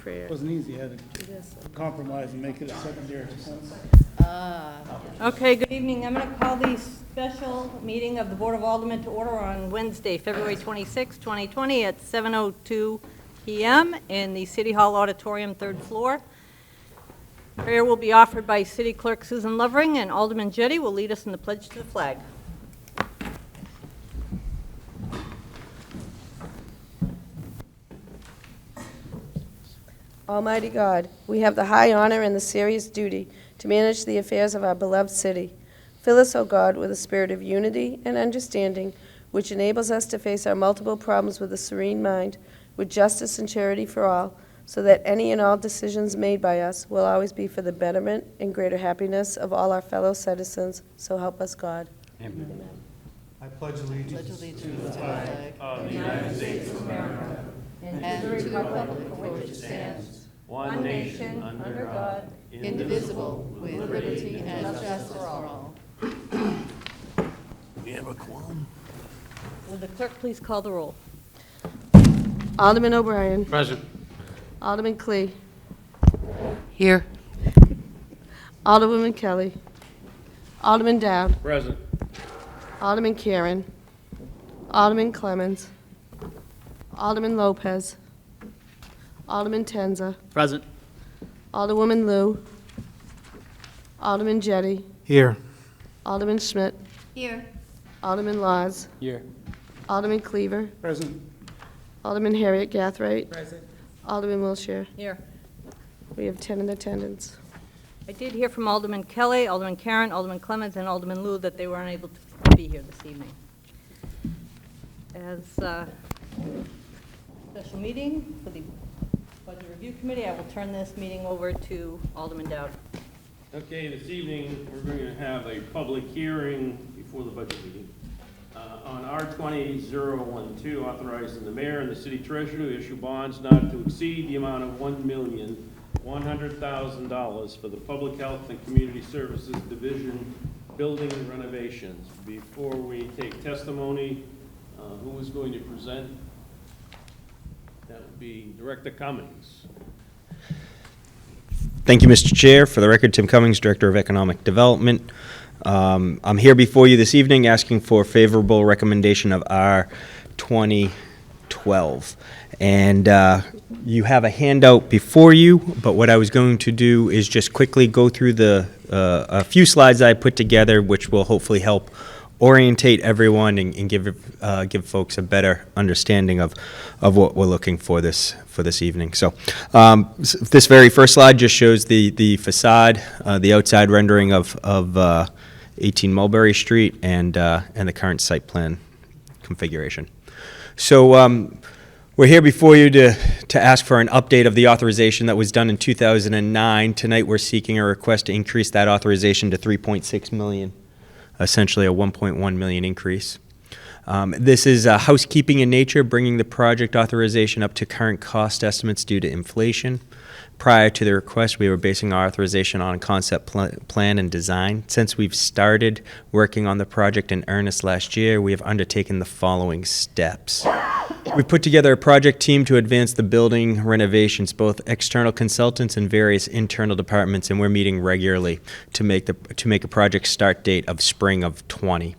It wasn't easy. I had to compromise and make it a secondary defense. Okay, good evening. I'm going to call the special meeting of the Board of Aldermen to order on Wednesday, February 26, 2020 at 7:02 p.m. in the City Hall Auditorium, third floor. Prayer will be offered by City Clerk Susan Lovering, and Alderman Jetty will lead us in the pledge to the flag. Almighty God, we have the high honor and the serious duty to manage the affairs of our beloved city. Fill us, O God, with a spirit of unity and understanding, which enables us to face our multiple problems with a serene mind, with justice and charity for all, so that any and all decisions made by us will always be for the betterment and greater happiness of all our fellow citizens. So help us, God. Amen. Amen. I pledge allegiance to the flag of the United States of America and to the republic for which it stands, one nation, under God, indivisible, with liberty and justice for all. we have a quorum. Will the clerk please call the roll? Alderman O'Brien. Present. Alderman Clee. Here. Alderwoman Kelly. Alderman Dowd. Present. Alderman Karen. Alderman Clemmons. Alderman Lopez. Alderman Tenza. Present. Alderwoman Lou. Alderman Jetty. Here. Alderman Schmidt. Here. Alderman Laws. Here. Alderman Cleaver. Present. Alderman Harriet Gathright. Present. Alderman Wilshire. Here. We have 10 in attendance. I did hear from Alderman Kelly, Alderman Karen, Alderman Clemmons, and Alderman Lou that they were unable to be here this evening. As special meeting for the Budget Review Committee, I will turn this meeting over to Alderman Dowd. Okay, this evening, we're going to have a public hearing before the budget meeting on R-20-012, authorizing the mayor and the city treasurer to issue bonds not to exceed the amount of $1,100,000 for the Public Health and Community Services Division building renovations. Before we take testimony, who is going to present? That would be Director Cummings. Thank you, Mr. Chair. For the record, Tim Cummings, Director of Economic Development. I'm here before you this evening asking for favorable recommendation of R-2012. And you have a handout before you, but what I was going to do is just quickly go through a few slides I put together, which will hopefully help orientate everyone and give folks a better understanding of what we're looking for this evening. So this very first slide just shows the facade, the outside rendering of 18 Mulberry Street and the current site plan configuration. So we're here before you to ask for an update of the authorization that was done in 2009. Tonight we're seeking a request to increase that authorization to $3.6 million. Essentially a 1.1 million increase. This is housekeeping in nature, bringing the project authorization up to current cost estimates due to inflation. Prior to the request, we were basing our authorization on a concept plan and design. Since we've started working on the project in earnest last year, we have undertaken the following steps. We put together a project team to advance the building renovations, both external consultants and various internal departments, and we're meeting regularly to make a project start date of spring of 20.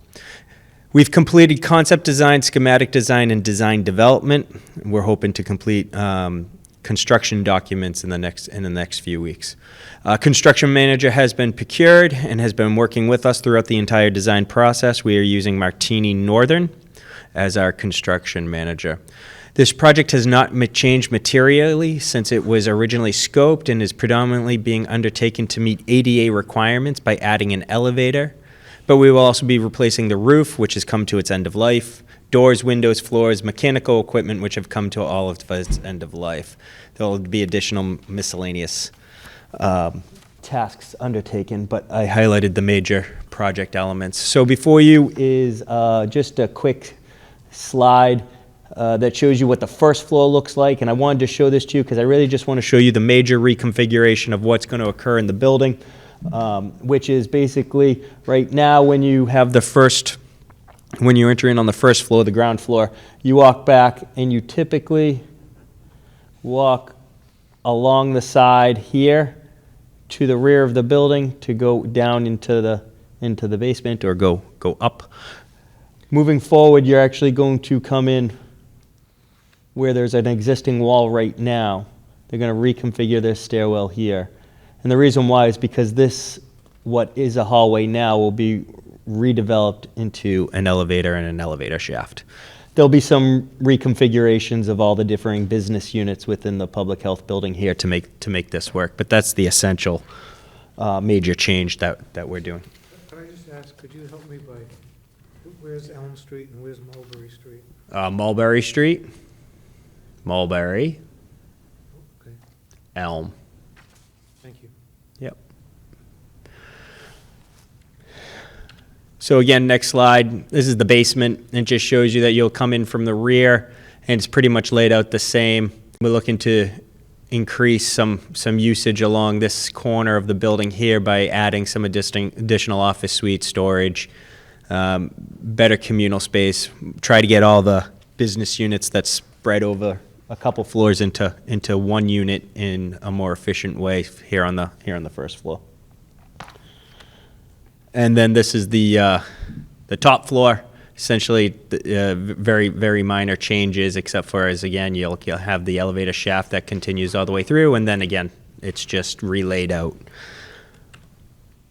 We've completed concept design, schematic design, and design development. We're hoping to complete construction documents in the next few weeks. Construction manager has been procured and has been working with us throughout the entire design process. We are using Martini Northern as our construction manager. This project has not changed materially since it was originally scoped and is predominantly being undertaken to meet ADA requirements by adding an elevator. But we will also be replacing the roof, which has come to its end of life, doors, windows, floors, mechanical equipment, which have come to all of its end of life. There will be additional miscellaneous tasks undertaken, but I highlighted the major project elements. So before you is just a quick slide that shows you what the first floor looks like, and I wanted to show this to you because I really just want to show you the major reconfiguration of what's going to occur in the building, which is basically right now when you have the first when you enter in on the first floor, the ground floor, you walk back and you typically walk along the side here to the rear of the building to go down into the basement or go up. Moving forward, you're actually going to come in where there's an existing wall right now. They're going to reconfigure this stairwell here. And the reason why is because this, what is a hallway now, will be redeveloped into an elevator and an elevator shaft. There'll be some reconfigurations of all the differing business units within the public health building here to make this work, but that's the essential major change that we're doing. Could I just ask, could you help me by, where's Elm Street and where's Mulberry Street? Mulberry Street, Mulberry, Okay, Elm. thank you. Yep. So again, next slide, this is the basement. It just shows you that you'll come in from the rear, and it's pretty much laid out the same. We're looking to increase some usage along this corner of the building here by adding some additional office suite storage, better communal space, try to get all the business units that's spread over a couple floors into one unit in a more efficient way here on the first floor. And then this is the top floor. Essentially, very, very minor changes, except for, as again, you'll have the elevator shaft that continues all the way through, and then again, it's just relayed out.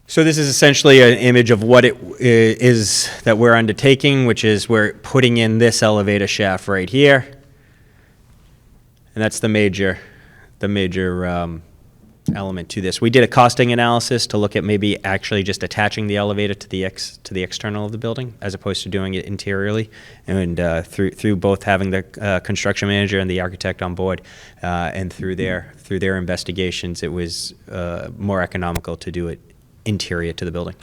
So this is essentially an image of what it is that we're undertaking, which is we're putting in this elevator shaft right here, and that's the major element to this. We did a costing analysis to look at maybe actually just attaching the elevator to the external of the building as opposed to doing it interiorly. And through both having the construction manager and the architect on board, and through their investigations, it was more economical to do it interior to the building.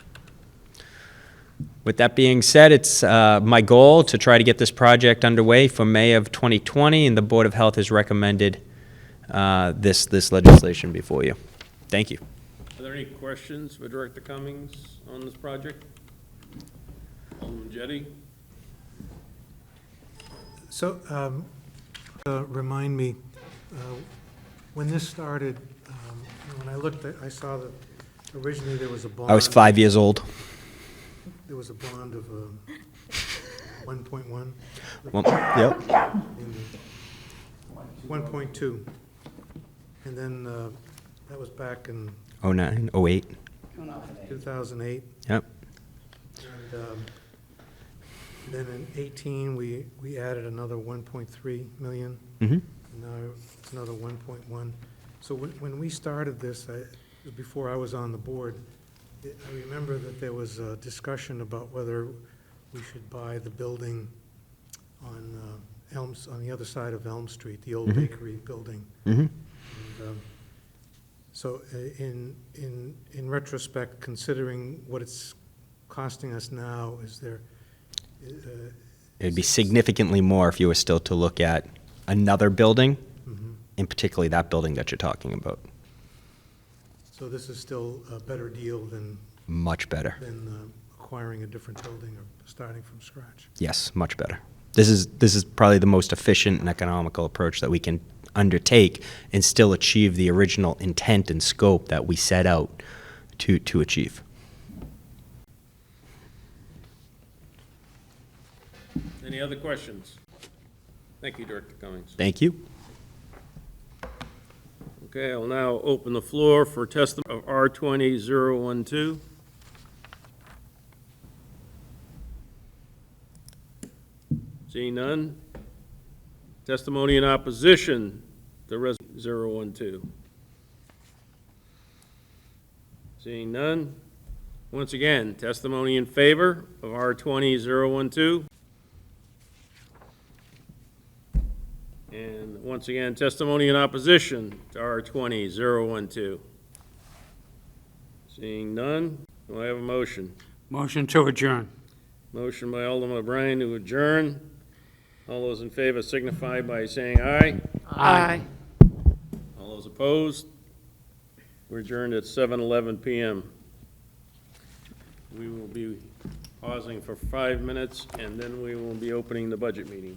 With that being said, it's my goal to try to get this project underway for May of 2020, and the Board of Health has recommended this legislation before you. Thank you. Are there any questions for Director Cummings on this project? Alderman Jettie? So, remind me, when this started, when I looked at, I saw that originally there was a bond. I was 5 years old. There was a bond of 1.1. Yep. 1.2. And then that was back in 09, 08. 2008. Yep. And then in 18, we added another 1.3 million. Mm-hmm. And now it's another 1.1. So when we started this, before I was on the board, I remember that there was a discussion about whether we should buy the building on on the other side of Elm Street, the old Mm-hmm. bakery building. Mm-hmm. And, so in retrospect, considering what it's costing us now, is there? It'd be significantly more if you were still to look at another building, Mhm. and particularly that building that you're talking about. So this is still a better deal than Much better. acquiring a different building or starting from scratch. Yes, much better. This is probably the most efficient and economical approach that we can undertake and still achieve the original intent and scope that we set out to achieve. Any other questions? Thank you, Director Cummings. Thank you. Okay, I'll now open the floor for testimony of R20-012. Seeing none. Testimony in opposition to Res. 012. Seeing none. Once again, testimony in favor of R20-012. And once again, testimony in opposition to R20-012. Seeing none, do I have a motion? Motion to adjourn. Motion by Alderman O'Brien to adjourn. All those in favor signify by saying aye. Aye. All those opposed? We're adjourned at 7:11 PM. We will be pausing for 5 minutes, and then we will be opening the budget meeting.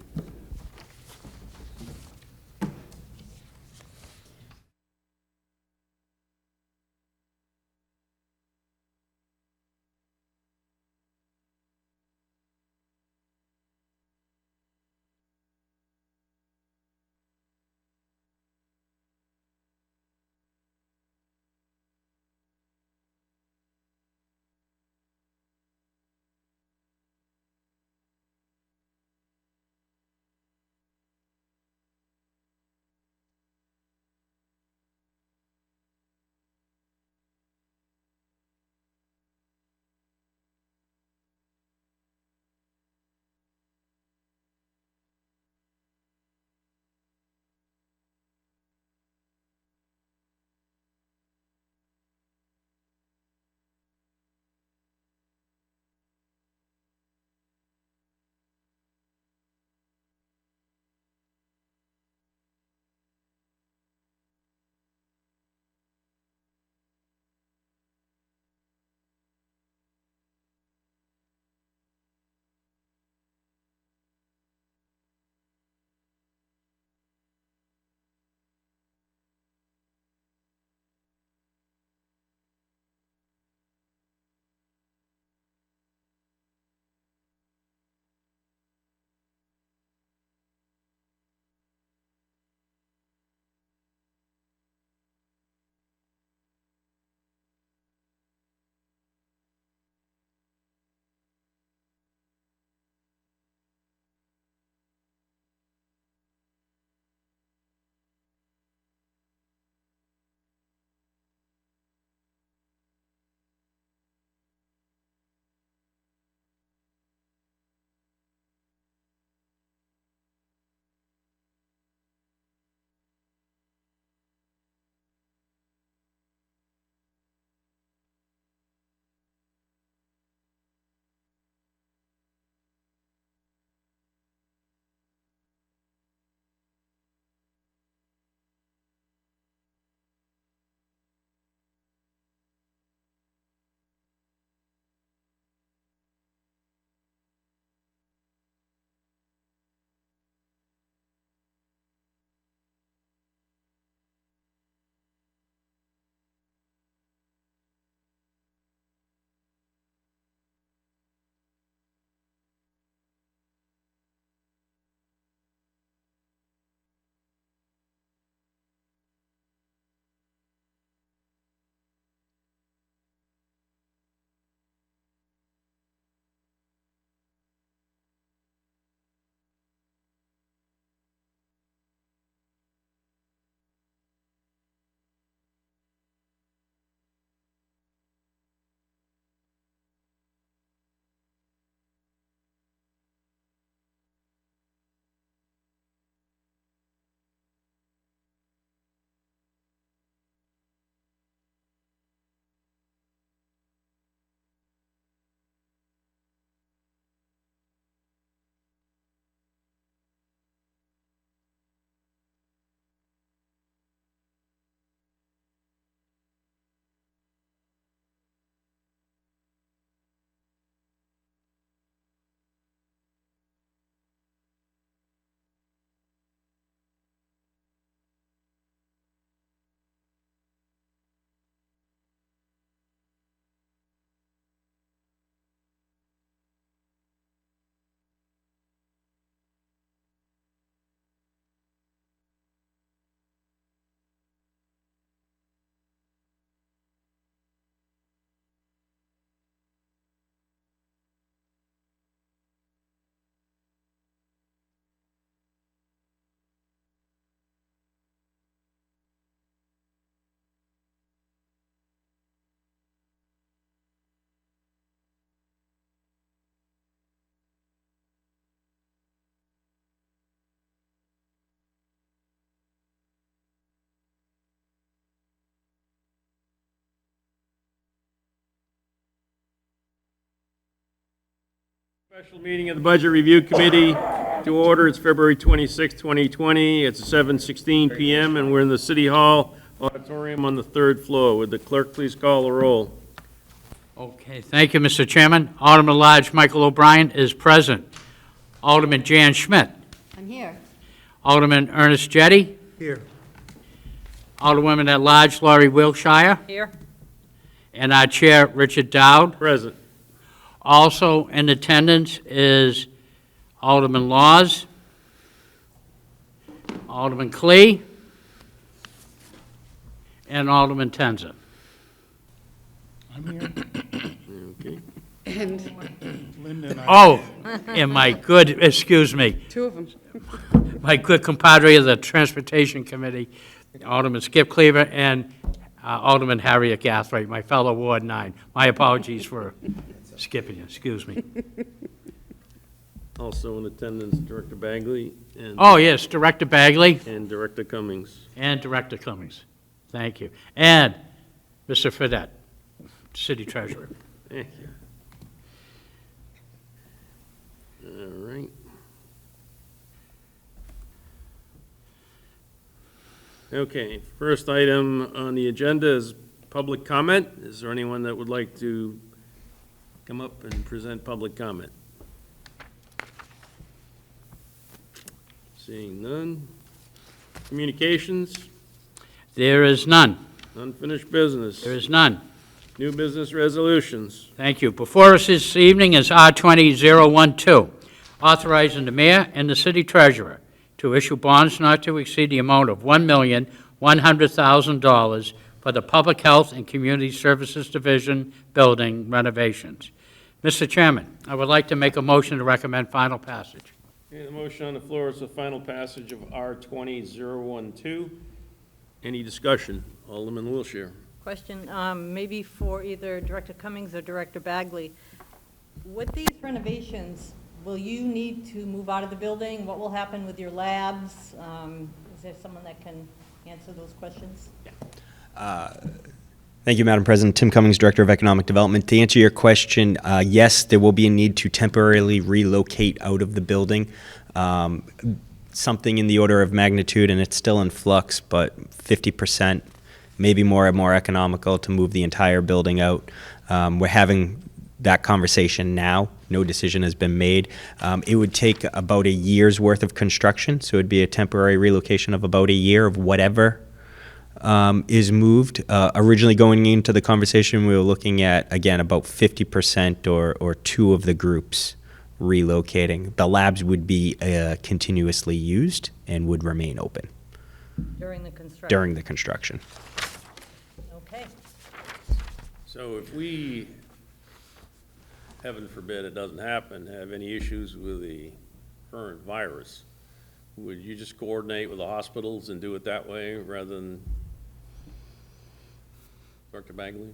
Special meeting of the Budget Review Committee to order. It's February 26, 2020. It's 7:16 PM, and we're in the City Hall auditorium on the third floor. Would the clerk please call the roll? Okay, thank you, Mr. Chairman. Alderman at Large Michael O'Brien is present. Alderman Jan Schmidt. I'm here. Alderman Ernest Jettie. Here. Alderwoman at Large Laurie Wilshire. Here. And our Chair, Richard Dowd. Present. Also in attendance is Alderman Laws, Alderman Clee, and Alderman Tenza. I'm here. Okay. Linda and I. Oh, and my good, excuse me, Two of them. my good compadre of the Transportation Committee, Alderman Skip Cleaver, and Alderman Harriet Gathright, my fellow Ward 9. My apologies for skipping you, excuse me. Also in attendance, Director Bagley and. Oh, yes, Director Bagley And Director Cummings. and Director Cummings. Thank you. And Mr. Fedett, City Treasurer. Thank you. All right. Okay, first item on the agenda is public comment. Is there anyone that would like to come up and present public comment? Seeing none. Communications, There is none. unfinished business. There is none. New business resolutions. Thank you. Before us this evening is R-20-012, authorizing the mayor and the city treasurer to issue bonds not to exceed the amount of $1,100,000 for the Public Health and Community Services Division building renovations. Mr. Chairman, I would like to make a motion to recommend final passage. Okay, the motion on the floor is the final passage of R-20-012. Any discussion? Alderman Wilshire. Question, maybe for either Director Cummings or Director Bagley. With these renovations, will you need to move out of the building? What will happen with your labs? Is there someone that can answer those questions? Thank you, Madam President. Tim Cummings, Director of Economic Development. To answer your question, yes, there will be a need to temporarily relocate out of the building. Something in the order of magnitude, and it's still in flux, but 50%, maybe more economical to move the entire building out. We're having that conversation now. No decision has been made. It would take about a year's worth of construction, so it would be a temporary relocation of about a year of whatever is moved. Originally going into the conversation, we were looking at, again, about 50% or two of the groups relocating. The labs would be continuously used and would remain open During the construction? during the construction. Okay. So if we, heaven forbid it doesn't happen, have any issues with the current virus, would you just coordinate with the hospitals and do it that way rather than Dr. Bagley?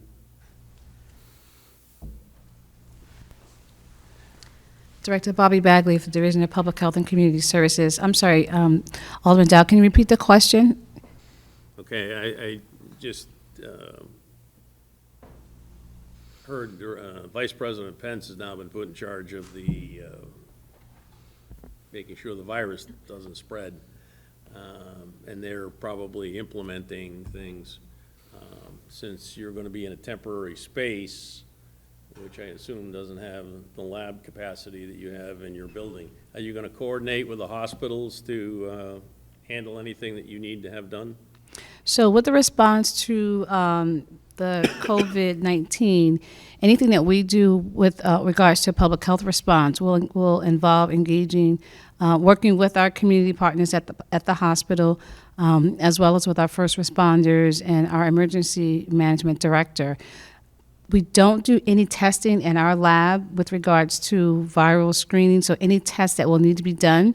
Director Bobby Bagley of the Division of Public Health and Community Services. I'm sorry, Alderman Dow, can you repeat the question? Okay, I just heard Vice President Pence has now been put in charge of the making sure the virus doesn't spread, and they're probably implementing things. Since you're going to be in a temporary space, which I assume doesn't have the lab capacity that you have in your building, are you going to coordinate with the hospitals to handle anything that you need to have done? So with the response to the COVID-19, anything that we do with regards to public health response will involve engaging, working with our community partners at the hospital, as well as with our first responders and our emergency management director. We don't do any testing in our lab with regards to viral screening, so any tests that will need to be done,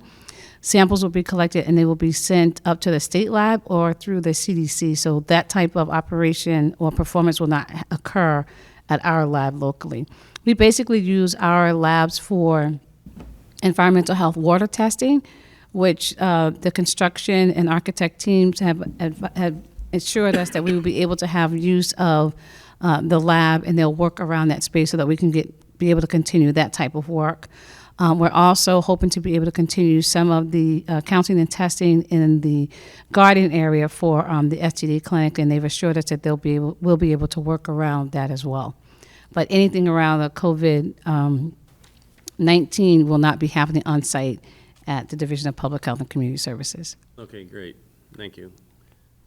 samples will be collected and they will be sent up to the state lab or through the CDC, so that type of operation or performance will not occur at our lab locally. We basically use our labs for environmental health water testing, which the construction and architect teams have assured us that we will be able to have use of the lab, and they'll work around that space so that we can be able to continue that type of work. We're also hoping to be able to continue some of the counting and testing in the garden area for the STD clinic, and they've assured us that we'll be able to work around that as well. But anything around the COVID-19 will not be happening on site at the Division of Public Health and Community Services. Okay, great. Thank you.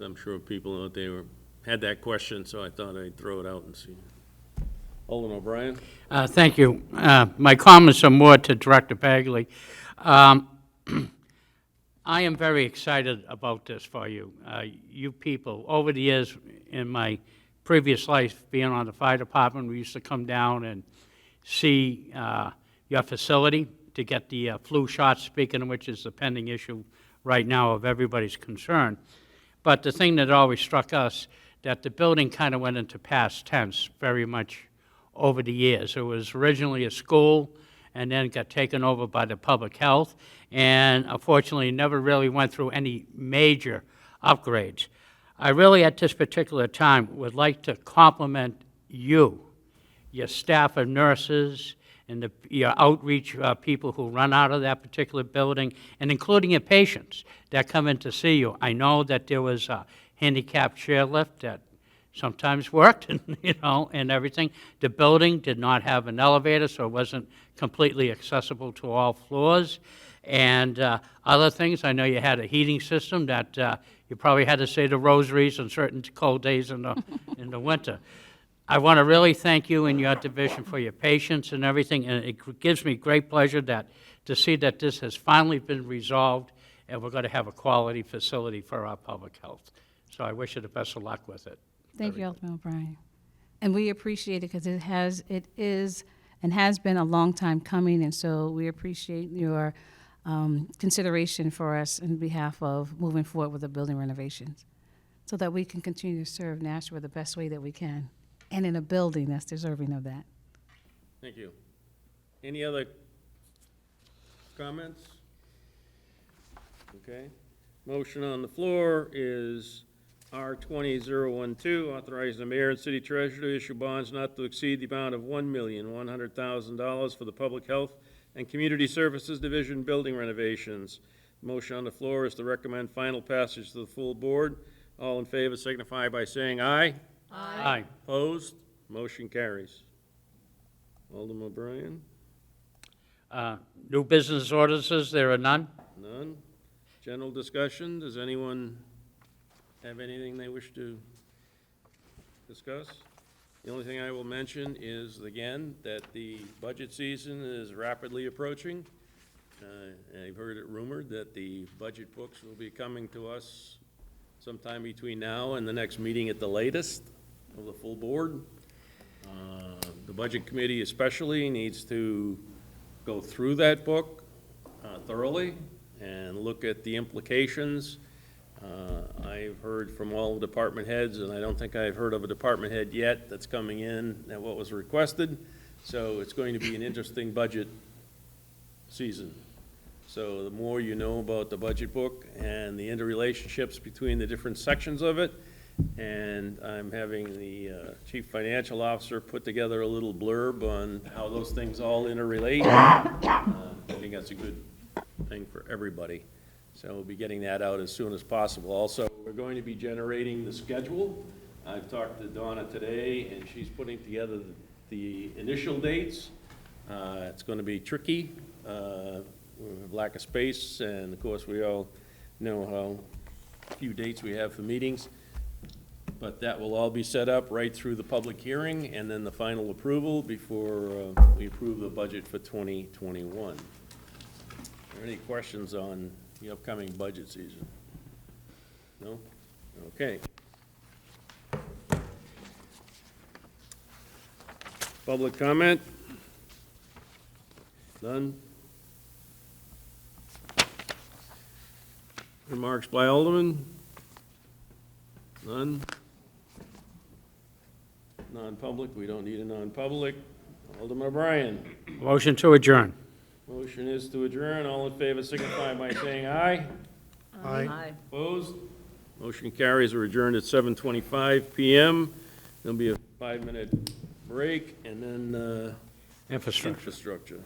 I'm sure people out there had that question, so I thought I'd throw it out and see. Alderman O'Brien? Thank you. My comments are more to Director Bagley. I am very excited about this for you. You people, over the years in my previous life, being on the fire department, we used to come down and see your facility to get the flu shots, speaking of which is the pending issue right now of everybody's concern. But the thing that always struck us, that the building kind of went into past tense very much over the years. It was originally a school, and then got taken over by the public health, and unfortunately never really went through any major upgrades. I really, at this particular time, would like to compliment you, your staff of nurses, and your outreach people who run out of that particular building, and including your patients that come in to see you. I know that there was a handicapped chairlift that sometimes worked, and, and everything. The building did not have an elevator, so it wasn't completely accessible to all floors. And other things, I know you had a heating system that you probably had to say the rosaries on certain cold days in the winter. I want to really thank you and your division for your patience and everything, and it gives me great pleasure to see that this has finally been resolved, and we're going to have a quality facility for our public health. So I wish you the best of luck with it. Thank you, Alderman O'Brien. And we appreciate it because it is and has been a long time coming, and so we appreciate your consideration for us in behalf of moving forward with the building renovations so that we can continue to serve Nashua the best way that we can, and in a building that's deserving of that. Thank you. Any other comments? Okay. Motion on the floor is R-20-012, authorizing the mayor and city treasurer to issue bonds not to exceed the amount of $1,100,000 for the Public Health and Community Services Division building renovations. Motion on the floor is to recommend final passage to the full board. All in favor signify by saying aye. Aye. Opposed? Motion carries. Alderman O'Brien? New business orders, there are none? None. General discussion, does anyone have anything they wish to discuss? The only thing I will mention is, again, that the budget season is rapidly approaching. I've heard it rumored that the budget books will be coming to us sometime between now and the next meeting at the latest of the full board. The budget committee especially needs to go through that book thoroughly and look at the implications. I've heard from all the department heads, and I don't think I've heard of a department head yet that's coming in at what was requested. So it's going to be an interesting budget season. So the more you know about the budget book and the interrelationships between the different sections of it, and I'm having the chief financial officer put together a little blurb on how those things all interrelate. I think that's a good thing for everybody. So we'll be getting that out as soon as possible. Also, we're going to be generating the schedule. I've talked to Donna today, and she's putting together the initial dates. It's going to be tricky, lack of space, and of course we all know how few dates we have for meetings. But that will all be set up right through the public hearing and then the final approval before we approve the budget for 2021. Are there any questions on the upcoming budget season? No? Okay. Public comment? None? Remarks by Alderman? None? Non-public, we don't need a non-public. Alderman O'Brien. Motion to adjourn. Motion is to adjourn. All in favor signify by saying aye. Aye. Opposed? Motion carries. We're adjourned at 7:25 PM. There'll be a 5-minute break and then Infrastructure. infrastructure.